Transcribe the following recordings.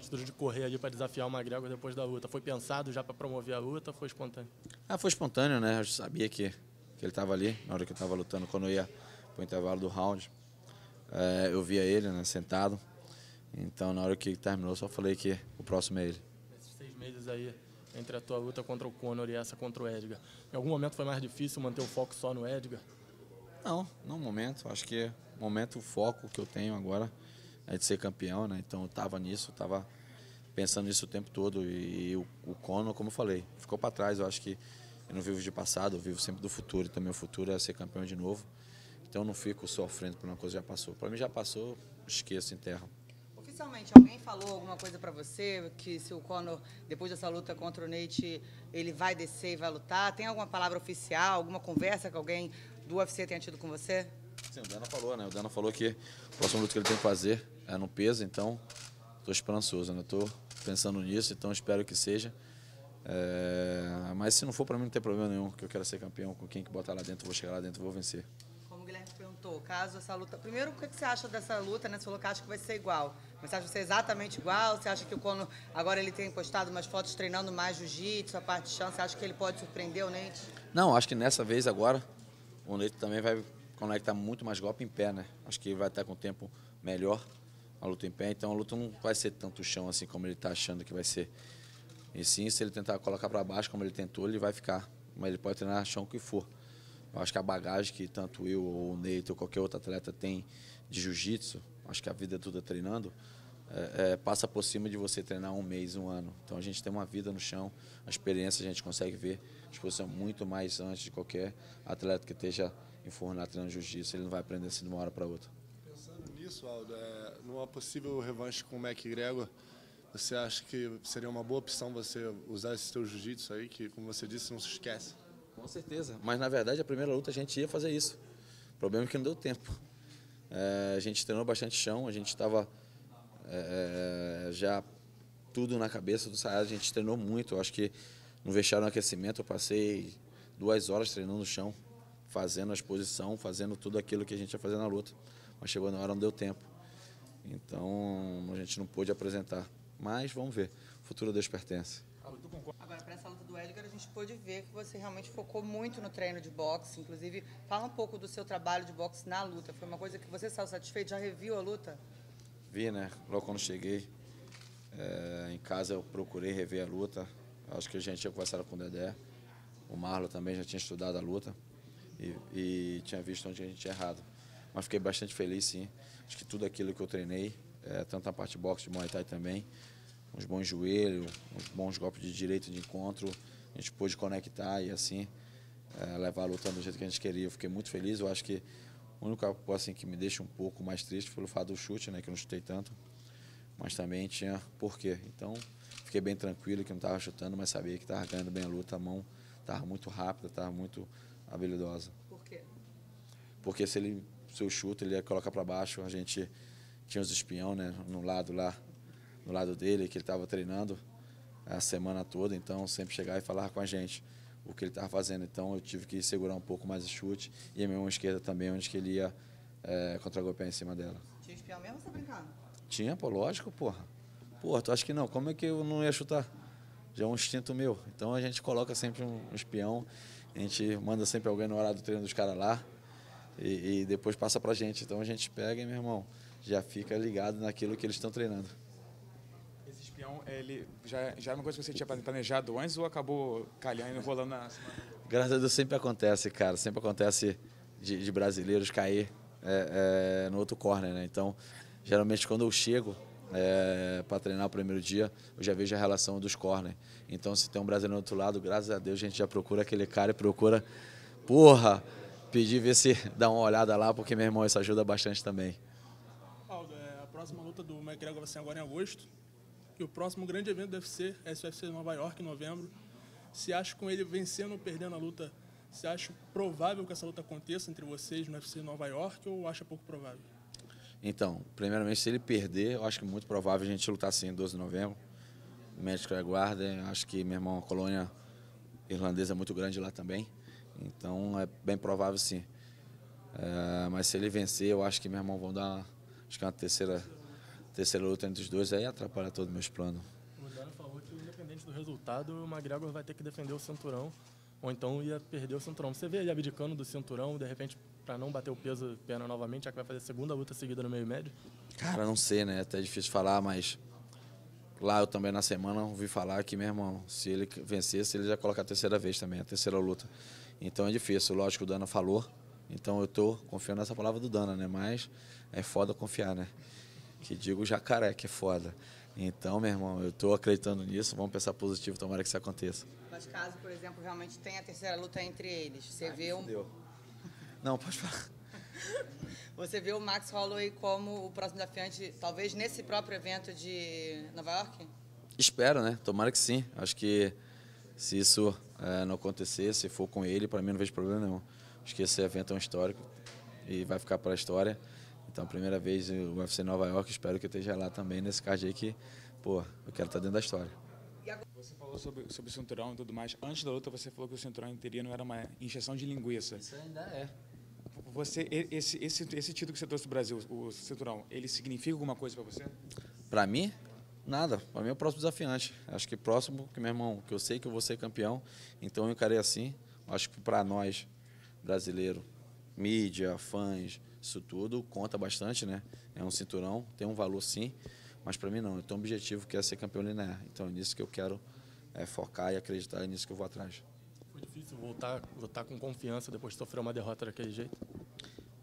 atitude de correr ali para desafiar o McGregor depois da luta? Foi pensado já para promover a luta ou foi espontâneo? Foi espontâneo, né? Eu sabia que ele estava ali, na hora que eu estava lutando, quando eu ia para o intervalo do round. Eu via ele, né, sentado. Então, na hora que terminou, eu só falei que o próximo é ele. Esses 6 meses aí, entre a tua luta contra o Conor e essa contra o Edgar, em algum momento foi mais difícil manter o foco só no Edgar? Não no momento. Acho que o momento, o foco que eu tenho agora é de ser campeão, né? Então, eu estava nisso, estava pensando nisso o tempo todo. E o Conor, como eu falei, ficou para trás. Eu acho que eu não vivo de passado, eu vivo sempre do futuro. Então, meu futuro é ser campeão de novo. Então, eu não fico sofrendo por uma coisa que já passou. Para mim, já passou, esqueço, enterro. Oficialmente, alguém falou alguma coisa pra você, que se o Conor, depois dessa luta contra o Nate, ele vai descer e vai lutar? Tem alguma palavra oficial, alguma conversa que alguém do UFC tenha tido com você? Sim, o Dana falou, né? O Dana falou que a próxima luta que ele tem que fazer é no peso, então estou esperançoso, né? Estou pensando nisso, então espero que seja. Mas se não for, para mim não tem problema nenhum, que eu quero ser campeão. Com quem que botar lá dentro, eu vou chegar lá dentro e vou vencer. Como o Guilherme perguntou, caso essa luta... Primeiro, o que você acha dessa luta, né? Você falou que acha que vai ser igual. Mas você acha que vai ser exatamente igual? Você acha que o Conor, agora ele tem postado umas fotos treinando mais jiu-jitsu, a parte de chão, você acha que ele pode surpreender o Nate? Não, acho que nessa vez agora, o Nate também vai conectar muito mais golpe em pé, né? Acho que vai estar com o tempo melhor a luta em pé, então a luta não vai ser tanto chão assim como ele está achando que vai ser. E sim, se ele tentar colocar para baixo como ele tentou, ele vai ficar. Mas ele pode treinar chão o que for. Eu acho que a bagagem que tanto eu ou o Nate ou qualquer outro atleta tem de jiu-jitsu, acho que a vida toda treinando, passa por cima de você treinar um mês, um ano. Então a gente tem uma vida no chão, a experiência a gente consegue ver, a exposição muito mais antes de qualquer atleta que esteja enfornado treinando jiu-jitsu, ele não vai aprender assim de uma hora para outra. Pensando nisso, Aldo, numa possível revanche com o McGregor, você acha que seria uma boa opção você usar esse seu jiu-jitsu aí, que, como você disse, não se esquece? Com certeza, mas na verdade a primeira luta a gente ia fazer isso. O problema é que não deu tempo. A gente treinou bastante chão, a gente estava já tudo na cabeça do Saad, a gente treinou muito. Eu acho que no vestiário no aquecimento eu passei 2 horas treinando no chão, fazendo a exposição, fazendo tudo aquilo que a gente ia fazer na luta. Mas chegou na hora, não deu tempo. Então a gente não pôde apresentar. Mas vamos ver, o futuro a Deus pertence. Agora, para essa luta do Edgar, a gente pôde ver que você realmente focou muito no treino de boxe. Inclusive, fala um pouco do seu trabalho de boxe na luta. Foi uma coisa que você saiu satisfeito? Já reviu a luta? Vi, né? Logo quando cheguei em casa, eu procurei rever a luta. Acho que a gente tinha conversado com o Dedé. O Marlon também já tinha estudado a luta e tinha visto onde a gente tinha errado. Mas fiquei bastante feliz, sim. Acho que tudo aquilo que eu treinei, tanto a parte de boxe, de Muay Thai também, uns bons joelhos, uns bons golpes de direito de encontro, a gente pôde conectar e assim levar a luta do jeito que a gente queria. Eu fiquei muito feliz. Eu acho que a única coisa assim, que me deixa um pouco mais triste foi o fato do chute, né, que eu não chutei tanto, mas também tinha porquê. Então fiquei bem tranquilo que não estava chutando, mas sabia que estava ganhando bem a luta, a mão estava muito rápida, estava muito habilidosa. Por quê? Porque se eu chuto, ele ia colocar para baixo. A gente tinha os espião, né, no lado lá, no lado dele, que ele estava treinando a semana toda, então sempre chegava e falava com a gente o que ele estava fazendo. Então eu tive que segurar um pouco mais o chute e a minha mão esquerda também, onde que ele ia contra-golpear em cima dela. Tinha espião mesmo ou você tá brincando? Tinha, pô, lógico, porra. Porra, tu acha que não? Como é que eu não ia chutar? Já é um instinto meu. Então a gente coloca sempre um espião, a gente manda sempre alguém no horário do treino dos caras lá e depois passa pra gente. Então a gente pega e, meu irmão, já fica ligado naquilo que eles estão treinando. Esse espião, ele já é uma coisa que você tinha planejado antes ou acabou calhando, enrolando na semana? Graças a Deus sempre acontece, cara. Sempre acontece de brasileiros cair no outro corner, né? Então, geralmente quando eu chego para treinar o primeiro dia, eu já vejo a relação dos corner. Então, se tem um brasileiro do outro lado, graças a Deus a gente já procura aquele cara e procura, porra, pedir, ver se dá uma olhada lá, porque, meu irmão, isso ajuda bastante também. Aldo, a próxima luta do McGregor vai ser agora em agosto. E o próximo grande evento do UFC é esse UFC Nova York, em novembro. Você acha que com ele vencendo ou perdendo a luta, você acha provável que essa luta aconteça entre vocês no UFC Nova York ou acha pouco provável? Então, primeiramente, se ele perder, eu acho que é muito provável a gente lutar assim em 12 de novembro. O médico aguarda, acho que, meu irmão, a colônia irlandesa é muito grande lá também. Então, é bem provável sim. Mas se ele vencer, eu acho que, meu irmão, vão dar acho que uma terceira luta entre os dois, aí atrapalha todos os meus planos. O Dana falou que, independente do resultado, o McGregor vai ter que defender o cinturão, ou então ia perder o cinturão. Você vê ele abdicando do cinturão, de repente, para não bater o peso pena novamente, já que vai fazer a segunda luta seguida no meio médio? Cara, não sei, né? Até difícil falar, mas lá eu também na semana ouvi falar que, meu irmão, se ele vencesse, ele já coloca a terceira vez também, a terceira luta. Então é difícil, lógico que o Dana falou, então eu tô confiando nessa palavra do Dana, né? Mas é foda confiar, né? Que digo jacaré, que é foda. Então, meu irmão, eu tô acreditando nisso, vamos pensar positivo, tomara que isso aconteça. Mas caso, por exemplo, realmente tenha a terceira luta entre eles, você vê Não, pode falar. Você vê o Max Holloway como o próximo desafiante, talvez nesse próprio evento de Nova York? Espero, né? Tomara que sim. Acho que se isso não acontecer, se for com ele, para mim não vejo problema nenhum. Acho que esse evento é um histórico e vai ficar para a história. Então, primeira vez o UFC Nova York, espero que eu esteja lá também nesse card aí que, pô, eu quero estar dentro da história. Você falou sobre o cinturão e tudo mais. Antes da luta, você falou que o cinturão interino era uma injeção de linguiça. Isso ainda é. Esse título que você trouxe do Brasil, o cinturão, ele significa alguma coisa para você? Para mim, nada. Para mim é o próximo desafiante. Acho que próximo, que meu irmão, que eu sei que eu vou ser campeão, então eu encarei assim. Acho que para nós, brasileiro, mídia, fãs, isso tudo conta bastante, né? É um cinturão, tem um valor sim, mas para mim não. Eu tenho um objetivo que é ser campeão linear. Então é nisso que eu quero focar e acreditar, é nisso que eu vou atrás. Foi difícil voltar com confiança depois de sofrer uma derrota daquele jeito?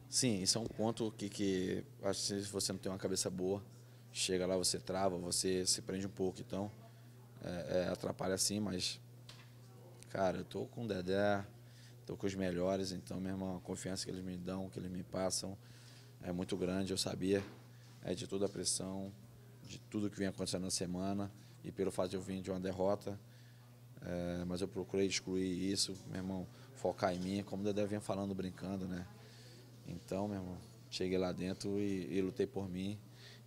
Sim, isso é um ponto que acho que se você não tem uma cabeça boa, chega lá, você trava, você se prende um pouco. Então, atrapalha sim, mas, cara, eu tô com o Dedé, tô com os melhores, então, meu irmão, a confiança que eles me dão, que eles me passam, é muito grande. Eu sabia de toda a pressão, de tudo que vinha acontecendo na semana, e pelo fato de eu vir de uma derrota, mas eu procurei excluir isso, meu irmão, focar em mim, como o Dedé vinha falando, brincando, né? Então, meu irmão, cheguei lá dentro e lutei por mim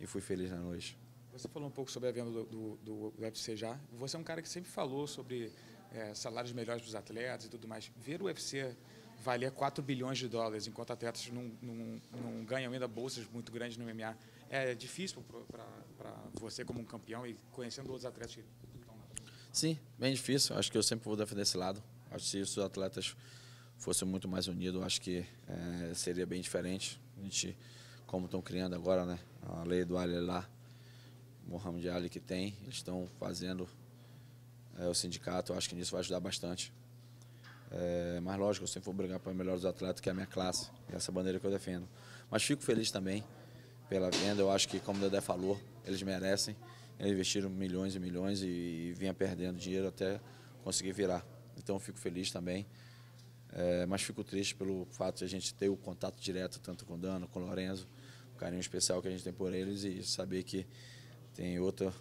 e fui feliz na noite. Você falou um pouco sobre a venda do UFC já. Você é um cara que sempre falou sobre salários melhores para os atletas e tudo mais. Ver o UFC valer 4 bilhões de dólares, enquanto atletas não ganham ainda bolsas muito grandes no MMA, é difícil para você como um campeão e conhecendo outros atletas que estão lá? Sim, bem difícil. Acho que eu sempre vou defender esse lado. Acho que se os atletas fossem muito mais unidos, acho que seria bem diferente. A gente, como estão criando agora, né, a lei do Ali lá, Muhammad Ali que tem, eles estão fazendo o sindicato, acho que nisso vai ajudar bastante. Mas lógico, eu sempre vou brigar para os melhores atletas, que é a minha classe, essa bandeira que eu defendo. Mas fico feliz também pela venda, eu acho que, como o Dedé falou, eles merecem. Eles investiram milhões e milhões e vinha perdendo dinheiro até conseguir virar. Então eu fico feliz também. Mas fico triste pelo fato de a gente ter o contato direto, tanto com o Dano, com o Lorenzo, o carinho especial que a gente tem por eles e saber que tem outra,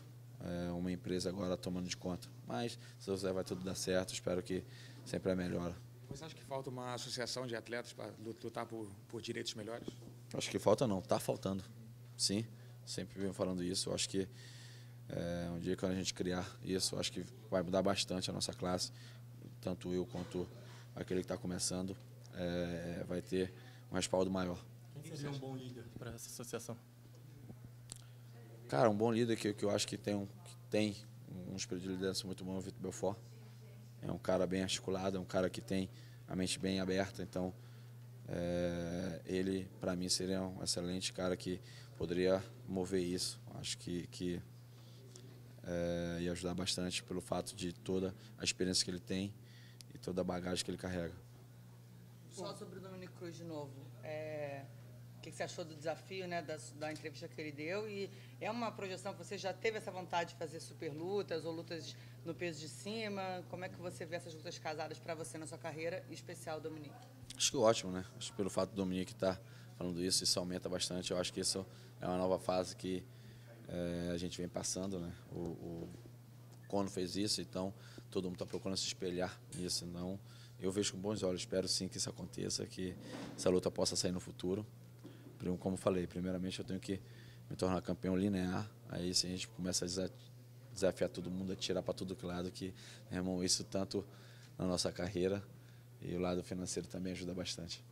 uma empresa agora tomando de conta. Mas, se Deus quiser, vai tudo dar certo, espero que sempre é melhor. Você acha que falta uma associação de atletas para lutar por direitos melhores? Acho que falta não, está faltando, sim, sempre venho falando isso. Eu acho que um dia que a gente criar isso, acho que vai mudar bastante a nossa classe, tanto eu quanto aquele que está começando, vai ter um respaldo maior. Quem seria um bom líder para essa associação? Cara, um bom líder que eu acho que tem um espírito de liderança muito bom, é o Vitor Belfort. É um cara bem articulado, é um cara que tem a mente bem aberta, então ele, para mim, seria um excelente cara que poderia mover isso. Acho que ia ajudar bastante pelo fato de toda a experiência que ele tem e toda a bagagem que ele carrega. Só sobre o Dominick Cruz de novo. O que você achou do desafio, né, da entrevista que ele deu? E é uma projeção que você já teve essa vontade de fazer super lutas ou lutas no peso de cima? Como é que você vê essas lutas casadas para você na sua carreira, em especial, Dominick? Acho que ótimo, né? Acho que pelo fato do Dominick estar falando isso aumenta bastante. Eu acho que isso é uma nova fase que a gente vem passando, né? O Conor fez isso, então todo mundo está procurando se espelhar nisso. Então, eu vejo com bons olhos. Espero sim que isso aconteça, que essa luta possa sair no futuro. Como falei, primeiramente eu tenho que me tornar campeão linear. Aí se a gente começa a desafiar todo mundo, a tirar para todo lado, que, meu irmão, isso tanto na nossa carreira e o lado financeiro também ajuda bastante.